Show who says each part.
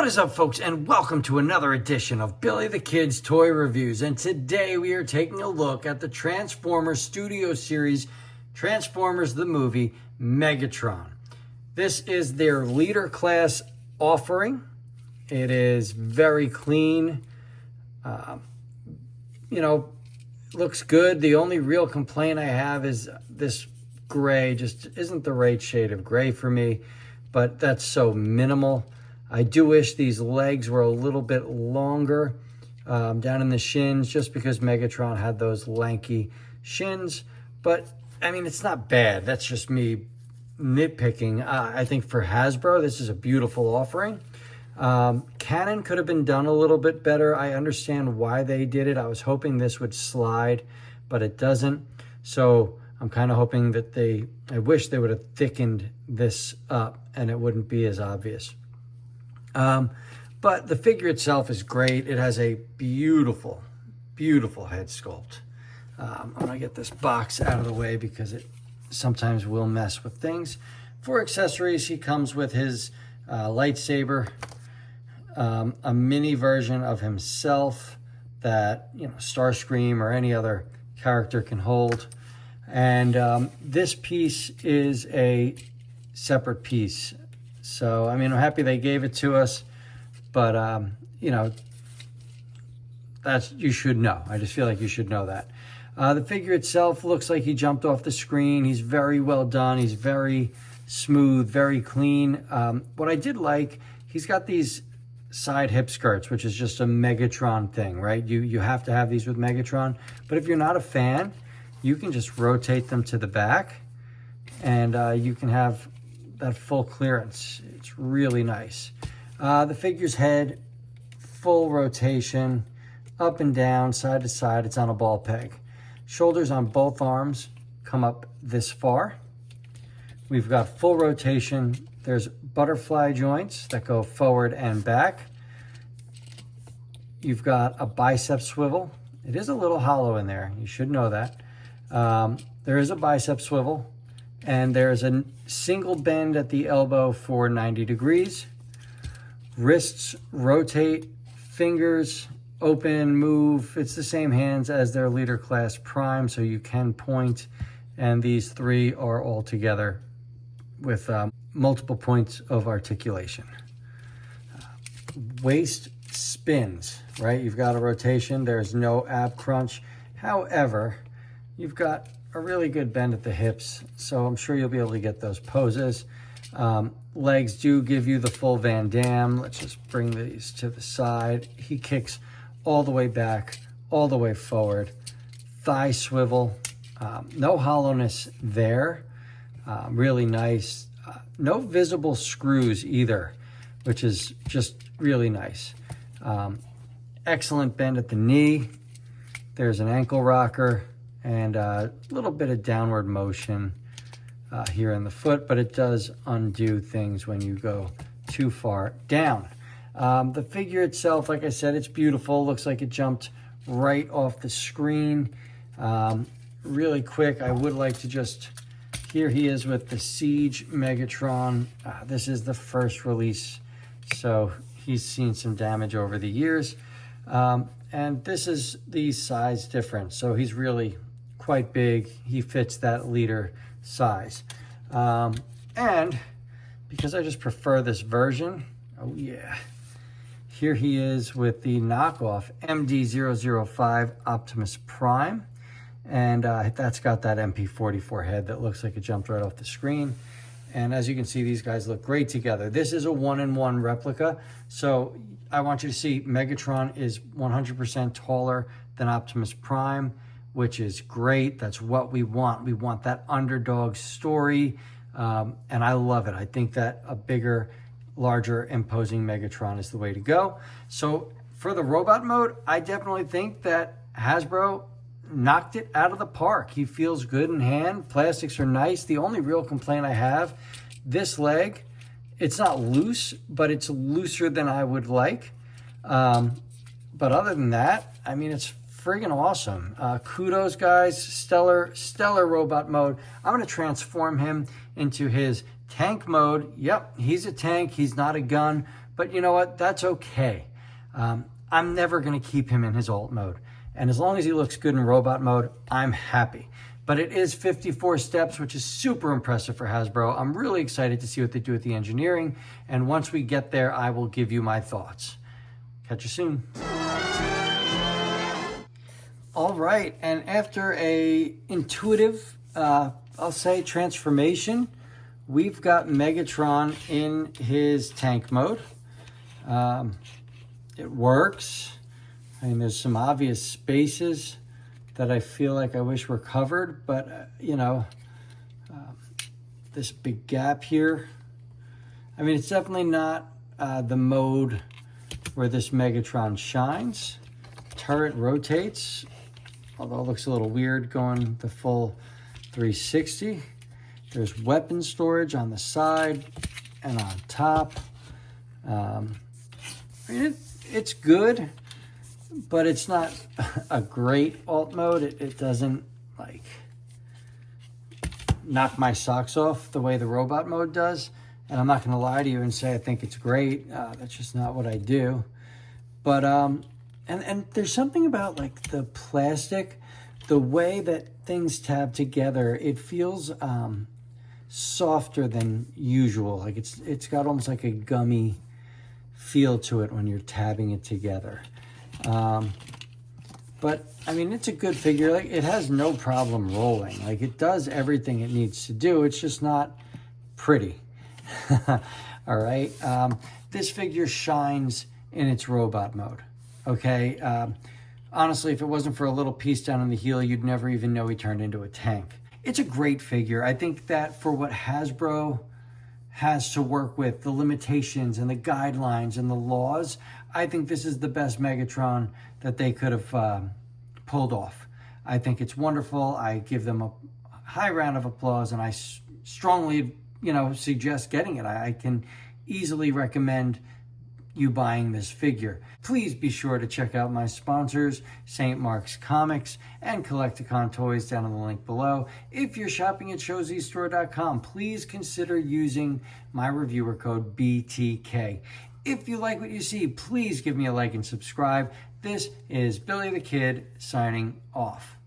Speaker 1: What is up, folks, and welcome to another edition of Billy the Kid's Toy Reviews. And today we are taking a look at the Transformers Studio Series, Transformers the movie, Megatron. This is their leader class offering. It is very clean. Looks good. The only real complaint I have is this gray just isn't the right shade of gray for me, but that's so minimal. I do wish these legs were a little bit longer down in the shins, just because Megatron had those lanky shins. But, I mean, it's not bad. That's just me nitpicking. I think for Hasbro, this is a beautiful offering. Cannon could have been done a little bit better. I understand why they did it. I was hoping this would slide, but it doesn't. So I'm kind of hoping that I wish they would have thickened this up and it wouldn't be as obvious. But the figure itself is great. It has a beautiful, beautiful head sculpt. I'm going to get this box out of the way because it sometimes will mess with things. For accessories, he comes with his lightsaber, a mini version of himself that, Starscream or any other character can hold. And this piece is a separate piece. So, I mean, I'm happy they gave it to us, but, you should know. I just feel like you should know that. The figure itself looks like he jumped off the screen. He's very well done. He's very smooth, very clean. What I did like, he's got these side hip skirts, which is just a Megatron thing, right? You have to have these with Megatron. But if you're not a fan, you can just rotate them to the back, and you can have that full clearance. It's really nice. The figure's head, full rotation, up and down, side to side. It's on a ball peg. Shoulders on both arms come up this far. We've got full rotation. There's butterfly joints that go forward and back. You've got a bicep swivel. It is a little hollow in there. You should know that. There is a bicep swivel, and there's a single bend at the elbow for 90 degrees. Wrists rotate, fingers open, move. It's the same hands as their leader class Prime, so you can point, and these three are all together with multiple points of articulation. Waist spins, right? You've got a rotation. There's no ab crunch. However, you've got a really good bend at the hips, so I'm sure you'll be able to get those poses. Legs do give you the full Van Damme. Let's just bring these to the side. He kicks all the way back, all the way forward. Thigh swivel, no hollowness there. Really nice. No visible screws either, which is just really nice. Excellent bend at the knee. There's an ankle rocker and a little bit of downward motion here in the foot, but it does undo things when you go too far down. The figure itself, like I said, it's beautiful. Looks like it jumped right off the screen. Really quick, I would like to just, here he is with the Siege Megatron. This is the first release, so he's seen some damage over the years. And this is the size difference, so he's really quite big. He fits that leader size. And because I just prefer this version, oh yeah, here he is with the knockoff MD-005 Optimus Prime. And that's got that MP44 head that looks like it jumped right off the screen. And as you can see, these guys look great together. This is a one-in-one replica. So I want you to see Megatron is 100% taller than Optimus Prime, which is great. That's what we want. We want that underdog story. And I love it. I think that a bigger, larger, imposing Megatron is the way to go. So for the robot mode, I definitely think that Hasbro knocked it out of the park. He feels good in hand. Plastics are nice. The only real complaint I have, this leg, it's not loose, but it's looser than I would like. But other than that, I mean, it's friggin' awesome. Kudos, guys. Stellar robot mode. I'm going to transform him into his tank mode. Yep, he's a tank. He's not a gun, But you know what? That's okay. I'm never going to keep him in his alt mode. And as long as he looks good in robot mode, I'm happy. But it is 54 steps, which is super impressive for Hasbro. I'm really excited to see what they do with the engineering. And once we get there, I will give you my thoughts. Catch you soon. All right, and after a intuitive, I'll say, transformation, we've got Megatron in his tank mode. It works. I mean, there's some obvious spaces that I feel like I wish were covered, but you know, this big gap here. I mean, it's definitely not the mode where this Megatron shines. Turret rotates, although it looks a little weird going the full 360. There's weapon storage on the side and on top. I mean, it's good, but it's not a great alt mode. It doesn't like knock my socks off the way the robot mode does. And I'm not going to lie to you and say I think it's great. That's just not what I do. But and there's something about like the plastic, the way that things tab together. It feels softer than usual. Like it's got almost like a gummy feel to it when you're tabbing it together. But I mean, it's a good figure. Like, it has no problem rolling. Like, it does everything it needs to do. It's just not pretty. All right. This figure shines in its robot mode. Okay. Honestly, if it wasn't for a little piece down on the heel, you'd never even know he turned into a tank. It's a great figure. I think that for what Hasbro has to work with, the limitations and the guidelines and the laws, I think this is the best Megatron that they could have pulled off. I think it's wonderful. I give them a high round of applause, and I strongly, suggest getting it. I can easily recommend you buying this figure. Please be sure to check out my sponsors, St. Mark's Comics and Collecticon Toys, down in the link below. If you're shopping at showzstore.com, please consider using my reviewer code BTK. If you like what you see, please give me a like and subscribe. This is Billy the Kid signing off.